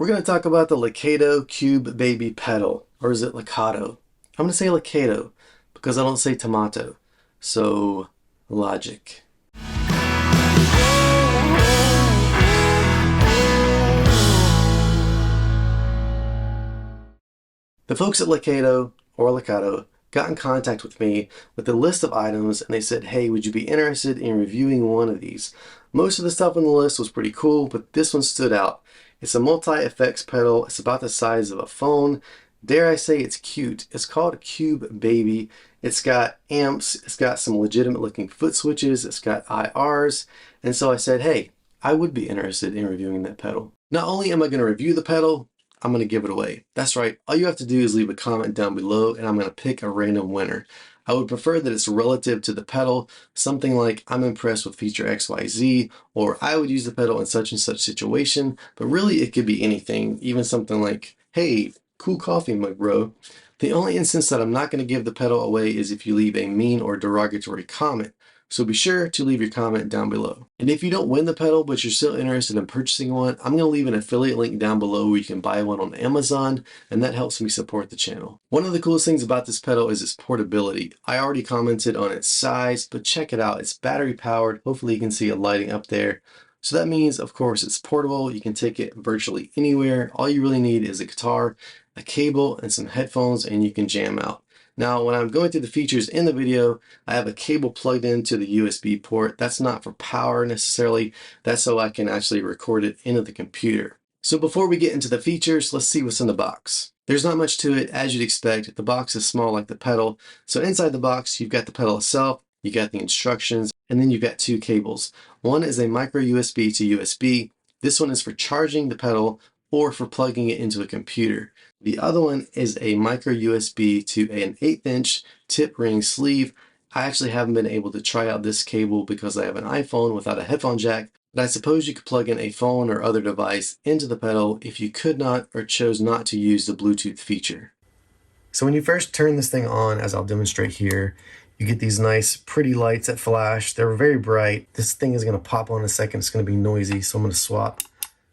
We're going to talk about the Lekato Cube Baby pedal, or is it Lekato? I'm going to say Lekato because I don't say tomato. So, logic. The folks at Lekato, or Lekato, got in contact with me with a list of items and they said, hey, would you be interested in reviewing one of these? Most of the stuff on the list was pretty cool, but this one stood out. It's a multi-effects pedal. It's about the size of a phone. Dare I say it's cute. It's called a Cube Baby. It's got amps. It's got some legitimate looking foot switches. It's got IRs. And so I said, hey, I would be interested in reviewing that pedal. Not only am I going to review the pedal, I'm going to give it away. That's right. All you have to do is leave a comment down below and I'm going to pick a random winner. I would prefer that it's relative to the pedal, something like I'm impressed with feature XYZ, or I would use the pedal in such and such situation, but really it could be anything, even something like, hey, cool coffee mug, bro. The only instance that I'm not going to give the pedal away is if you leave a mean or derogatory comment. So be sure to leave your comment down below. And if you don't win the pedal, but you're still interested in purchasing one, I'm going to leave an affiliate link down below where you can buy one on Amazon, and that helps me support the channel. One of the coolest things about this pedal is its portability. I already commented on its size, but check it out. It's battery powered. Hopefully you can see it lighting up there. So that means, of course, it's portable. You can take it virtually anywhere. All you really need is a guitar, a cable, and some headphones, and you can jam out. Now, when I'm going through the features in the video, I have a cable plugged into the USB port. That's not for power necessarily. That's so I can actually record it into the computer. So before we get into the features, let's see what's in the box. There's not much to it, as you'd expect. The box is small like the pedal. So inside the box, you've got the pedal itself, you got the instructions, and then you've got two cables. One is a micro USB to USB. This one is for charging the pedal or for plugging it into a computer. The other one is a micro USB to an 1/8 inch tip ring sleeve. I actually haven't been able to try out this cable because I have an iPhone without a headphone jack, but I suppose you could plug in a phone or other device into the pedal if you could not or chose not to use the Bluetooth feature. So when you first turn this thing on, as I'll demonstrate here, you get these nice pretty lights that flash. They're very bright. This thing is going to pop on in a second. It's going to be noisy, so I'm going to swap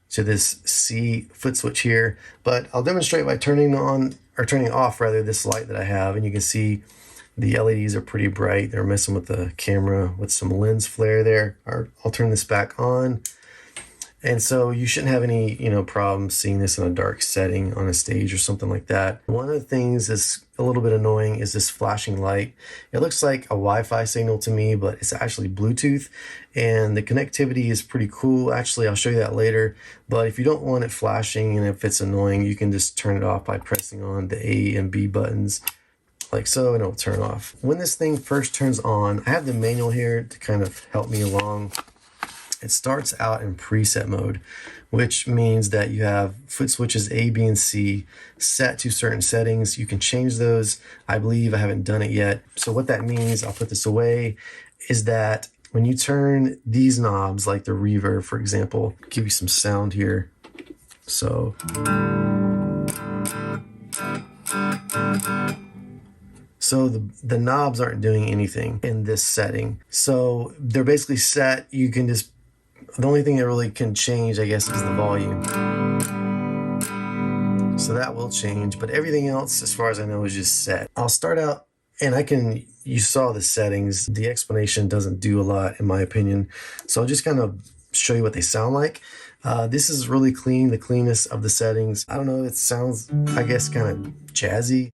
to this C foot switch here, but I'll demonstrate by turning on, or turning off rather, this light that I have, and you can see the LEDs are pretty bright. They're messing with the camera with some lens flare there. I'll turn this back on. And so you shouldn't have any, problems seeing this in a dark setting on a stage or something like that. One of the things that's a little bit annoying is this flashing light. It looks like a Wi-Fi signal to me, but it's actually Bluetooth, and the connectivity is pretty cool. Actually, I'll show you that later. But if you don't want it flashing and if it's annoying, you can just turn it off by pressing on the A and B buttons like so, and it'll turn off. When this thing first turns on, I have the manual here to kind of help me along. It starts out in preset mode, which means that you have foot switches A, B, and C set to certain settings. You can change those. I believe I haven't done it yet. So what that means, I'll put this away, is that when you turn these knobs, like the reverb, for example, give you some sound here. So the knobs aren't doing anything in this setting. So they're basically set. You can just, the only thing that really can change, I guess, is the volume. So that will change, but everything else, as far as I know, is just set. I'll start out, and you saw the settings. The explanation doesn't do a lot, in my opinion. So I'll just kind of show you what they sound like. This is really clean, the cleanest of the settings. I don't know, it sounds, I guess, kind of jazzy.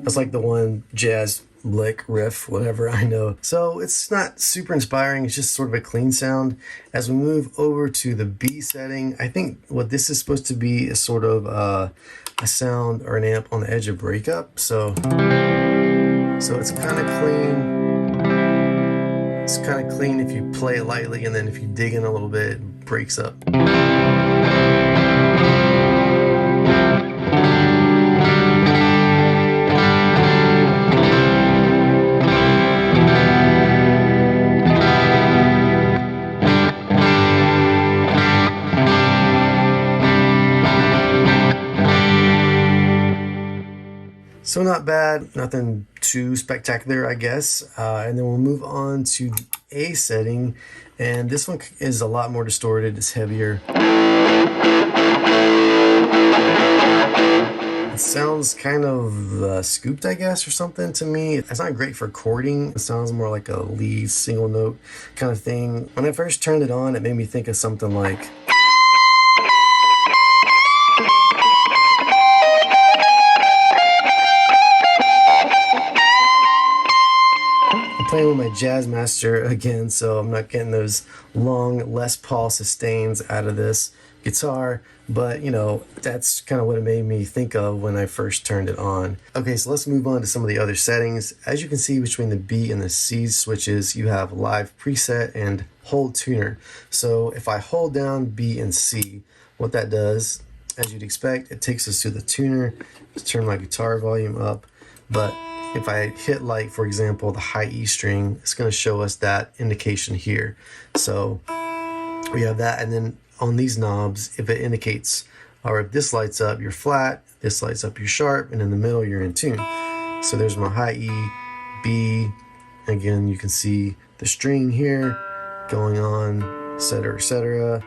That's like the one jazz lick riff, whatever, I know. So it's not super inspiring. It's just sort of a clean sound. As we move over to the B setting, I think what this is supposed to be is sort of a sound or an amp on the edge of breakup. So it's kind of clean. It's kind of clean if you play it lightly, and then if you dig in a little bit, it breaks up. So not bad, nothing too spectacular, I guess. And then we'll move on to the A setting, and this one is a lot more distorted, it's heavier. It sounds kind of scooped, I guess, or something to me. It's not great for chording. It sounds more like a lead single note kind of thing. When I first turned it on, it made me think of something like... playing with my Jazzmaster again, so I'm not getting those long Les Paul sustains out of this guitar, but you know, that's kind of what it made me think of when I first turned it on. Okay, so let's move on to some of the other settings. As you can see, between the B and the C switches, you have live preset and hold tuner. So if I hold down B and C, what that does, as you'd expect, it takes us to the tuner to turn my guitar volume up. But if I hit, like, for example, the high E string, it's going to show us that indication here. So we have that, and then on these knobs, if it indicates, or if this lights up, you're flat, this lights up, you're sharp, and in the middle, you're in tune. So there's my high E, B, again, you can see the string here going on, etc.,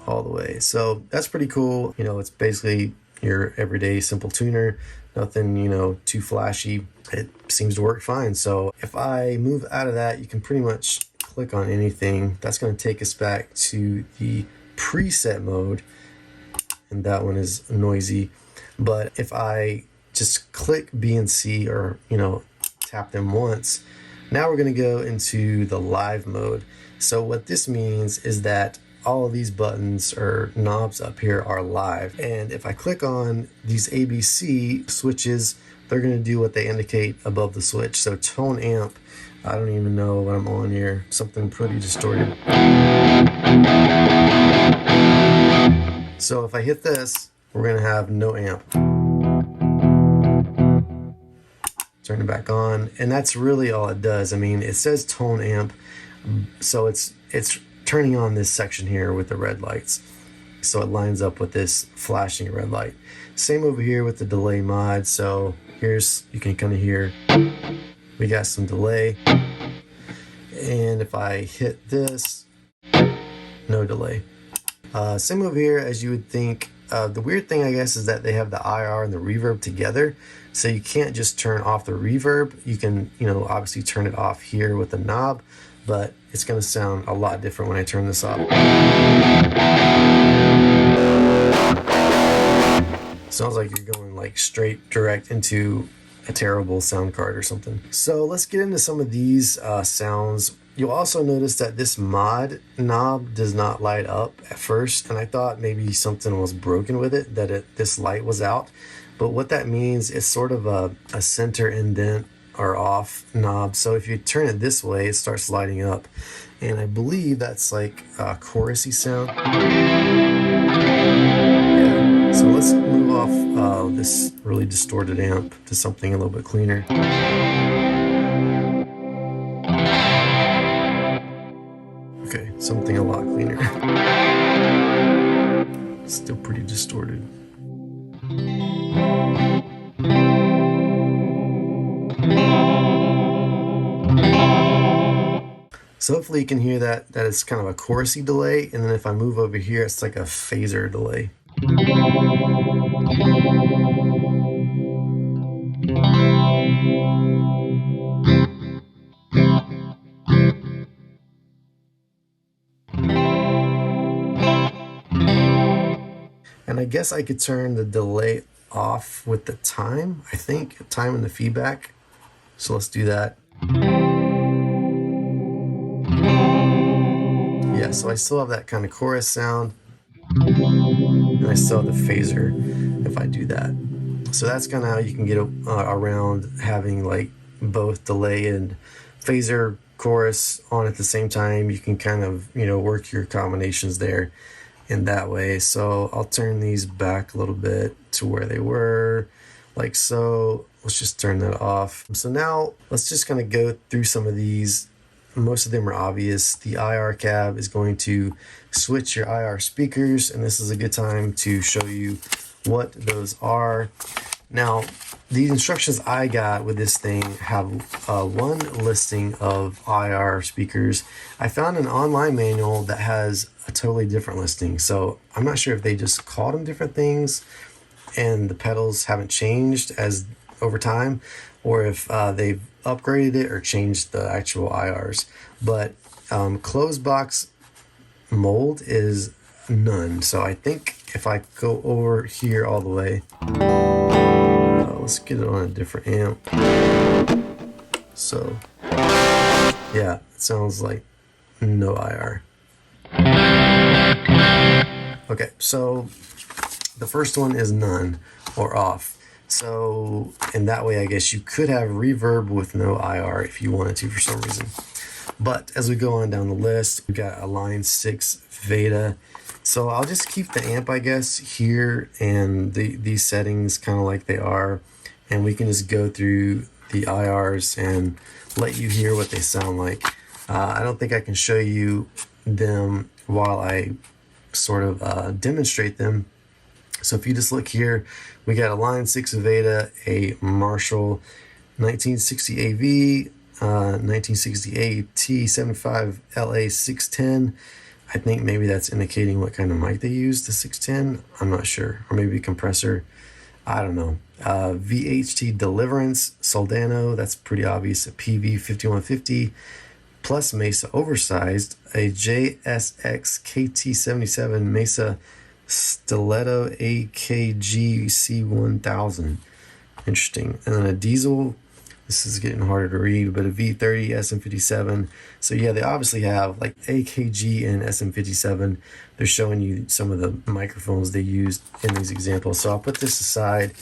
all the way. So that's pretty cool. You know, it's basically your everyday simple tuner. Nothing, you know, too flashy. It seems to work fine. So if I move out of that, you can pretty much click on anything. That's going to take us back to the preset mode, and that one is noisy. But if I just click B and C, or, you know, tap them once, now we're going to go into the live mode. So what this means is that all of these buttons or knobs up here are live, and if I click on these ABC switches, they're going to do what they indicate above the switch. So tone amp, I don't even know what I'm on here, something pretty distorted. So if I hit this, we're going to have no amp. Turn it back on, and that's really all it does. I mean, it says tone amp, so it's turning on this section here with the red lights, so it lines up with this flashing red light. Same over here with the delay mod. So here's, you can kind of hear we got some delay, and if I hit this, no delay. Same over here, as you would think. The weird thing, I guess, is that they have the IR and the reverb together, so you can't just turn off the reverb. You can, you know, obviously turn it off here with the knob, but it's going to sound a lot different when I turn this off. Sounds like you're going like straight direct into a terrible sound card or something. So let's get into some of these sounds. You'll also notice that this mod knob does not light up at first, and I thought maybe something was broken with it, that this light was out. But what that means is sort of a center indent or off knob. So if you turn it this way, it starts lighting up, and I believe that's like a chorusy sound. Yeah. So let's move off this really distorted amp to something a little bit cleaner. Okay, something a lot cleaner. Still pretty distorted. So hopefully you can hear that it's kind of a chorusy delay, and then if I move over here, it's like a phaser delay. And I guess I could turn the delay off with the time, I think, time and the feedback. So let's do that. Yeah, so I still have that kind of chorus sound, and I still have the phaser if I do that. So that's kind of how you can get around having like both delay and phaser chorus on at the same time. You can kind of, you know, work your combinations there in that way. So I'll turn these back a little bit to where they were, like so. Let's just turn that off. So now let's just kind of go through some of these. Most of them are obvious. The IR cab is going to switch your IR speakers, and this is a good time to show you what those are. Now, the instructions I got with this thing have one listing of IR speakers. I found an online manual that has a totally different listing. So I'm not sure if they just called them different things and the pedals haven't changed as over time, or if they've upgraded it or changed the actual IRs. But closed box mold is none. So I think if I go over here all the way, let's get it on a different amp. So yeah, it sounds like no IR. Okay, so the first one is none or off. So in that way, I guess you could have reverb with no IR if you wanted to for some reason. But as we go on down the list, we've got a line 6 Veda. So I'll just keep the amp, I guess, here and these settings kind of like they are. And we can just go through the IRs and let you hear what they sound like. I don't think I can show you them while I sort of demonstrate them. So if you just look here, we got a line 6 Veda, a Marshall 1960 AV, 1968 T75 LA 610. I think maybe that's indicating what kind of mic they use, the 610. I'm not sure. Or maybe compressor. I don't know. VHT Deliverance, Soldano, that's pretty obvious. A PV 5150 plus Mesa Oversized, a JSX KT77 Mesa Stiletto AKG C1000. Interesting. And then a diesel. This is getting harder to read, but a V30 SM57. So yeah, they obviously have like AKG and SM57. They're showing you some of the microphones they used in these examples. So I'll put this aside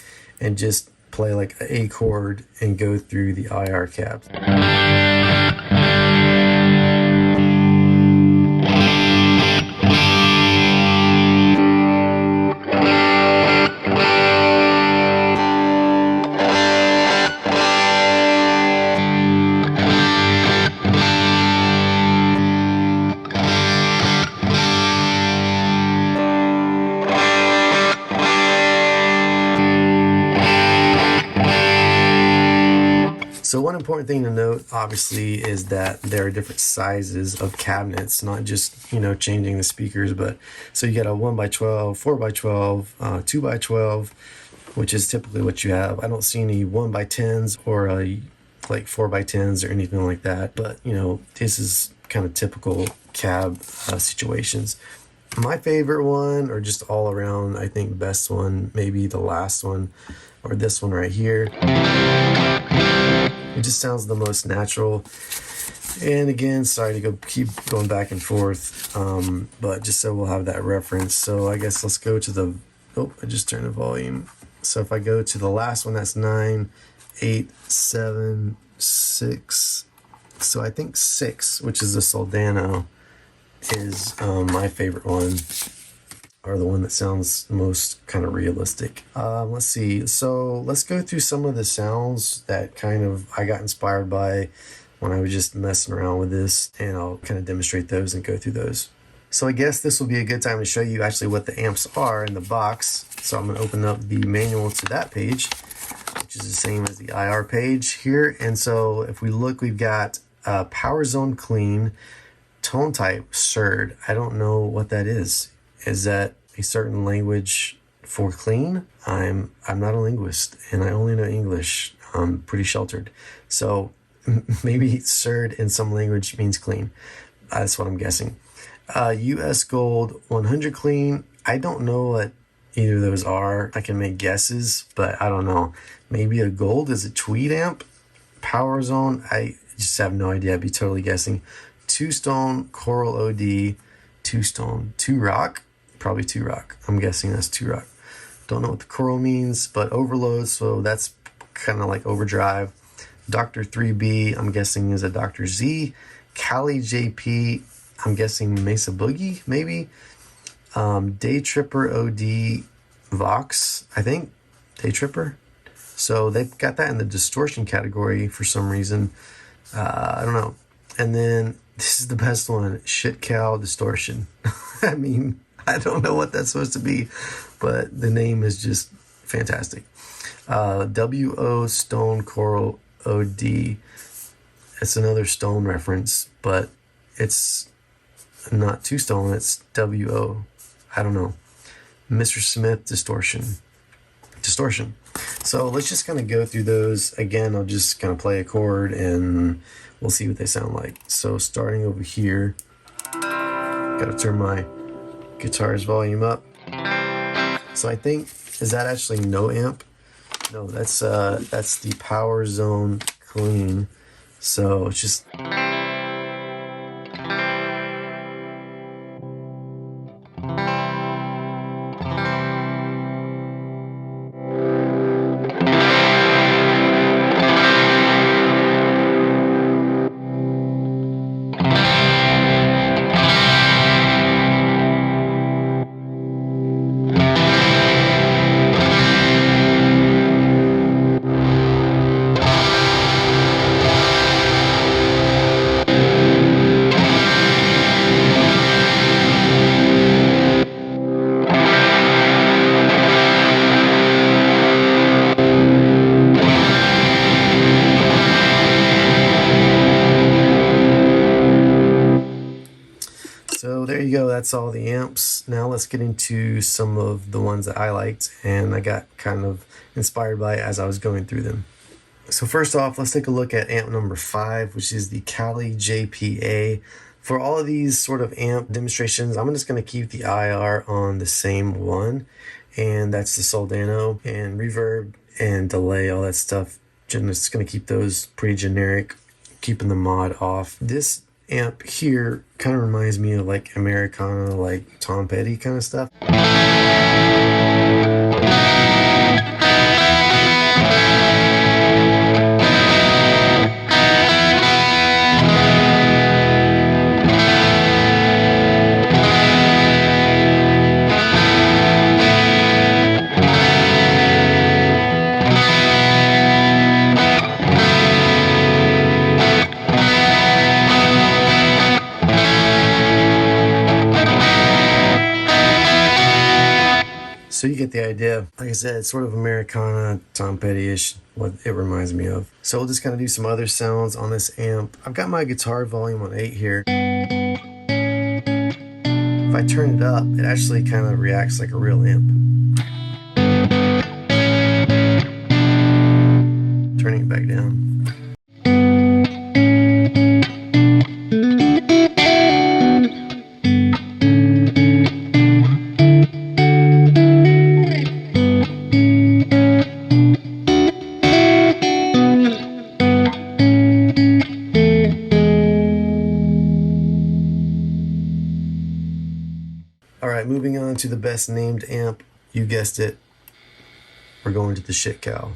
and just play like an A chord and go through the IR cabs. So one important thing to note, obviously, is that there are different sizes of cabinets, not just, changing the speakers, but so you got a 1x12, 4x12, 2x12, which is typically what you have. I don't see any 1x10s or like 4x10s or anything like that, but this is kind of typical cab situations. My favorite one, or just all around, I think best one, maybe the last one, or this one right here. It just sounds the most natural. And again, sorry to keep going back and forth, but just so we'll have that reference. So I guess let's go to the, I just turned the volume. So if I go to the last one, that's 9, 8, 7, 6. So I think 6, which is the Soldano, is my favorite one, or the one that sounds most kind of realistic. Let's see. So let's go through some of the sounds that kind of I got inspired by when I was just messing around with this, and I'll kind of demonstrate those and go through those. So I guess this will be a good time to show you actually what the amps are in the box. So I'm going to open up the manual to that page, which is the same as the IR page here. And so if we look, we've got Power Zone Clean, tone type Surd. I don't know what that is. Is that a certain language for clean? I'm not a linguist and I only know English. I'm pretty sheltered. So maybe Surd in some language means clean. That's what I'm guessing. US Gold 100 Clean. I don't know what either of those are. I can make guesses, but I don't know. Maybe a gold is a tweed amp. Power Zone. I just have no idea. I'd be totally guessing. Two Stone Coral OD. Two Stone. Two Rock. Probably Two Rock. I'm guessing that's Two Rock. Don't know what the coral means, but overload. So that's kind of like overdrive. Dr. 3B. I'm guessing is a Dr. Z. Cali JP. I'm guessing Mesa Boogie, maybe. Day Tripper OD Vox, I think. Day Tripper. So they've got that in the distortion category for some reason. I don't know. And then this is the best one, Shit Cow Distortion. I mean, I don't know what that's supposed to be, but the name is just fantastic. W-O Stone Coral O-D. It's another Stone reference, but it's not two Stone, it's W-O. I don't know. Mr. Smith Distortion. So let's just kind of go through those. Again, I'll just kind of play a chord and we'll see what they sound like. So starting over here, gotta turn my guitar's volume up. So I think, is that actually no amp? No, that's the Power Zone Clean. So it's just So there you go, that's all the amps. Now let's get into some of the ones that I liked and I got kind of inspired by as I was going through them. So first off, let's take a look at amp number 5, which is the Kali JPA. For all of these sort of amp demonstrations, I'm just going to keep the IR on the same one, and that's the Soldano, and reverb and delay, all that stuff. Just going to keep those pretty generic, keeping the mod off. This amp here kind of reminds me of like Americana, like Tom Petty kind of stuff. So you get the idea. Like I said, it's sort of Americana, Tom Petty-ish, what it reminds me of. So we'll just kind of do some other sounds on this amp. I've got my guitar volume on 8 here. If I turn it up, it actually kind of reacts like a real amp. Turning it back down. Alright, moving on to the best named amp. You guessed it. We're going to the Shit Cow.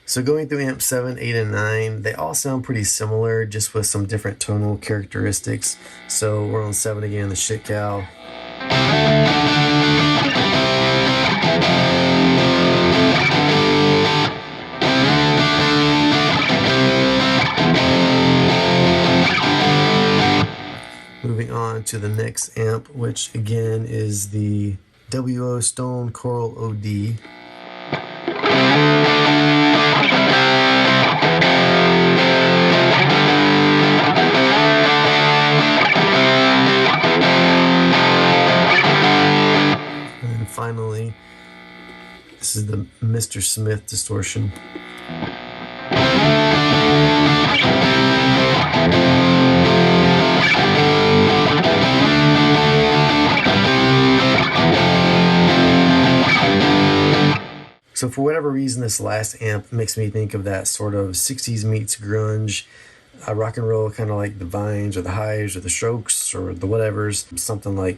So going through amp 7, 8, and 9, they all sound pretty similar, just with some different tonal characteristics. So we're on 7 again, the Shit Cow. Moving on to the next amp, which again is the WO Stone Coral OD. And then finally, this is the Mr. Smith distortion. So for whatever reason, this last amp makes me think of that sort of 60s meets grunge, rock and roll, kind of like the Vines or the Hives or the Strokes or the whatevers, something like.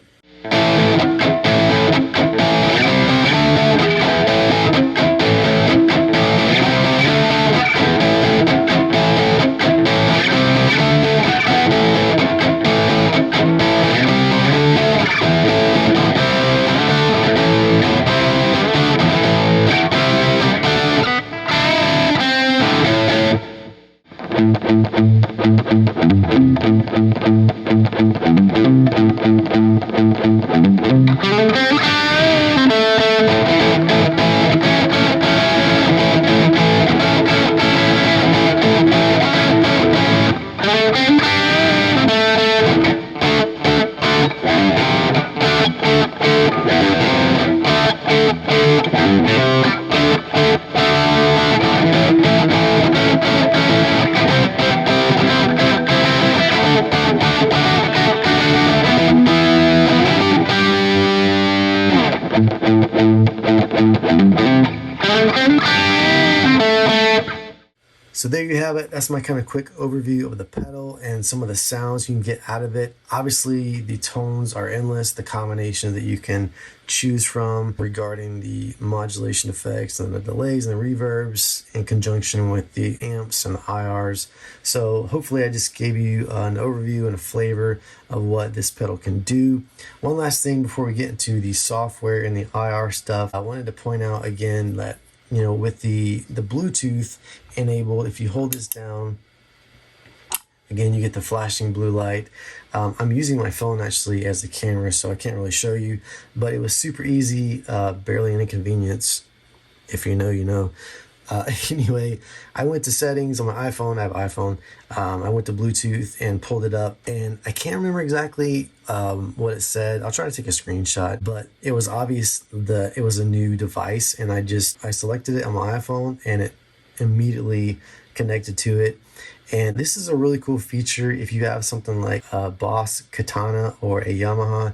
So there you have it. That's my kind of quick overview of the pedal and some of the sounds you can get out of it. Obviously, the tones are endless, the combination that you can choose from regarding the modulation effects and the delays and the reverbs in conjunction with the amps and the IRs. So hopefully I just gave you an overview and a flavor of what this pedal can do. One last thing before we get into the software and the IR stuff, I wanted to point out again that with the Bluetooth enabled, if you hold this down, again, you get the flashing blue light. I'm using my phone actually as the camera, so I can't really show you, but it was super easy, barely an inconvenience. If you know, you know. Anyway, I went to settings on my iPhone. I have an iPhone. I went to Bluetooth and pulled it up, and I can't remember exactly what it said. I'll try to take a screenshot, but it was obvious that it was a new device, and I selected it on my iPhone, and it immediately connected to it. And this is a really cool feature if you have something like a Boss Katana or a Yamaha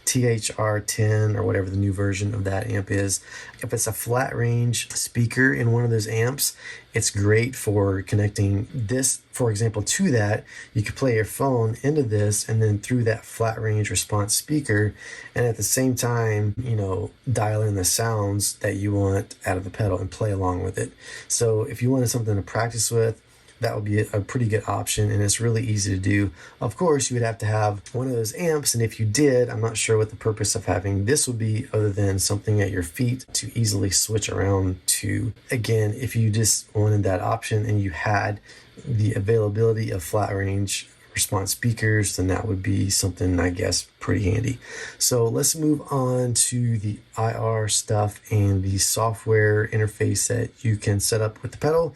THR10 or whatever the new version of that amp is. If it's a flat range speaker in one of those amps, it's great for connecting this, for example, to that. You could play your phone into this and then through that flat range response speaker, and at the same time, dial in the sounds that you want out of the pedal and play along with it. So if you wanted something to practice with, that would be a pretty good option, and it's really easy to do. Of course, you would have to have one of those amps, and if you did, I'm not sure what the purpose of having this would be other than something at your feet to easily switch around to. Again, if you just wanted that option and you had the availability of flat range response speakers, then that would be something, I guess, pretty handy. So let's move on to the IR stuff and the software interface that you can set up with the pedal,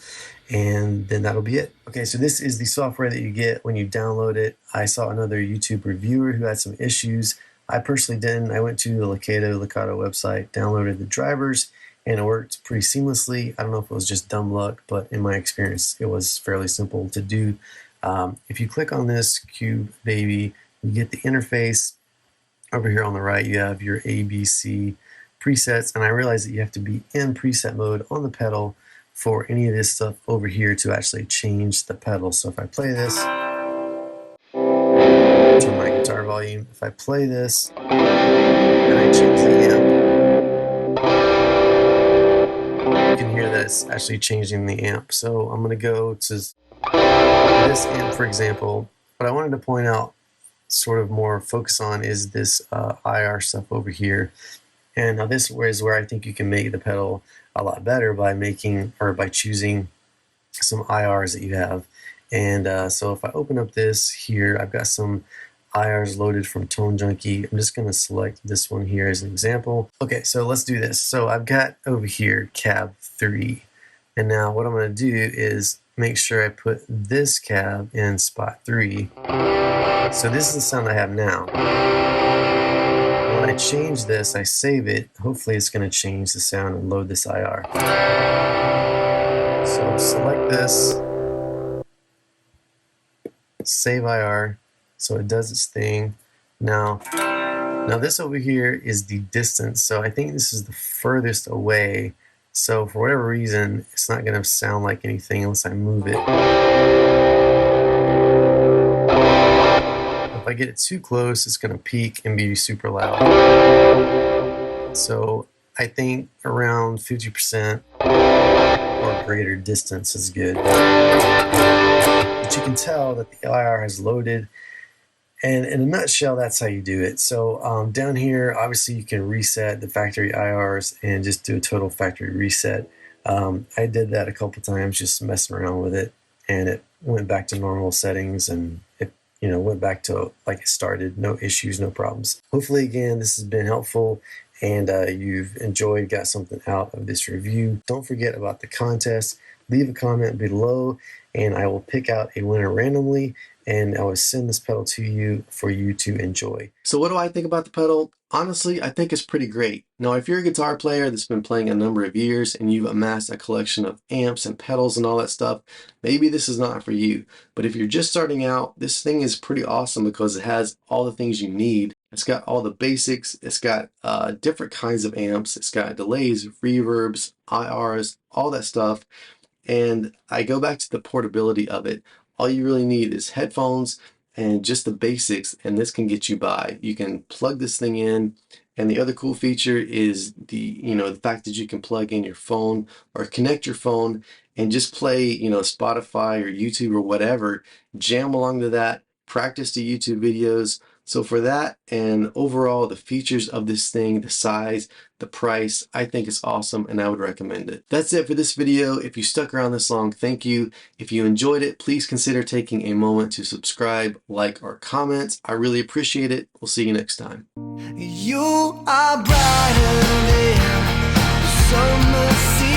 and then that'll be it. Okay, so this is the software that you get when you download it. I saw another YouTube reviewer who had some issues. I personally didn't. I went to the Lekato website, downloaded the drivers, and it worked pretty seamlessly. I don't know if it was just dumb luck, but in my experience, it was fairly simple to do. If you click on this cube baby, you get the interface. Over here on the right, you have your ABC presets, and I realize that you have to be in preset mode on the pedal for any of this stuff over here to actually change the pedal. So if I play this, turn my guitar volume. If I play this, and I change the amp, you can hear that it's actually changing the amp. So I'm going to go to this amp, for example. What I wanted to point out, sort of more focus on, is this IR stuff over here. And now this is where I think you can make the pedal a lot better by choosing some IRs that you have. And so if I open up this here, I've got some IRs loaded from Tone Junkie. I'm just going to select this one here as an example. Okay, so let's do this. So I've got over here cab 3. And now what I'm going to do is make sure I put this cab in spot 3. So this is the sound I have now. When I change this, I save it. Hopefully it's going to change the sound and load this IR. So select this, save IR, so it does its thing. Now this over here is the distance. So I think this is the furthest away. So for whatever reason, it's not going to sound like anything unless I move it. If I get it too close, it's going to peak and be super loud. So I think around 50% or greater distance is good. But you can tell that the IR has loaded. And in a nutshell, that's how you do it. So down here, obviously you can reset the factory IRs and just do a total factory reset. I did that a couple times, just messing around with it, and it went back to normal settings, and it went back to like it started. No issues, no problems. Hopefully, again, this has been helpful, and you've enjoyed, got something out of this review. Don't forget about the contest. Leave a comment below, and I will pick out a winner randomly, and I will send this pedal to you for you to enjoy. So what do I think about the pedal? Honestly, I think it's pretty great. Now, if you're a guitar player that's been playing a number of years and you've amassed a collection of amps and pedals and all that stuff, maybe this is not for you. But if you're just starting out, this thing is pretty awesome because it has all the things you need. It's got all the basics. It's got different kinds of amps. It's got delays, reverbs, IRs, all that stuff. And I go back to the portability of it. All you really need is headphones and just the basics, and this can get you by. You can plug this thing in, and the other cool feature is the fact that you can plug in your phone or connect your phone and just play Spotify or YouTube or whatever, jam along to that, practice the YouTube videos. So for that and overall the features of this thing, the size, the price, I think it's awesome and I would recommend it. That's it for this video. If you stuck around this long, thank you. If you enjoyed it, please consider taking a moment to subscribe, like, or comment. I really appreciate it. We'll see you next time. You are brighter than the summer sea.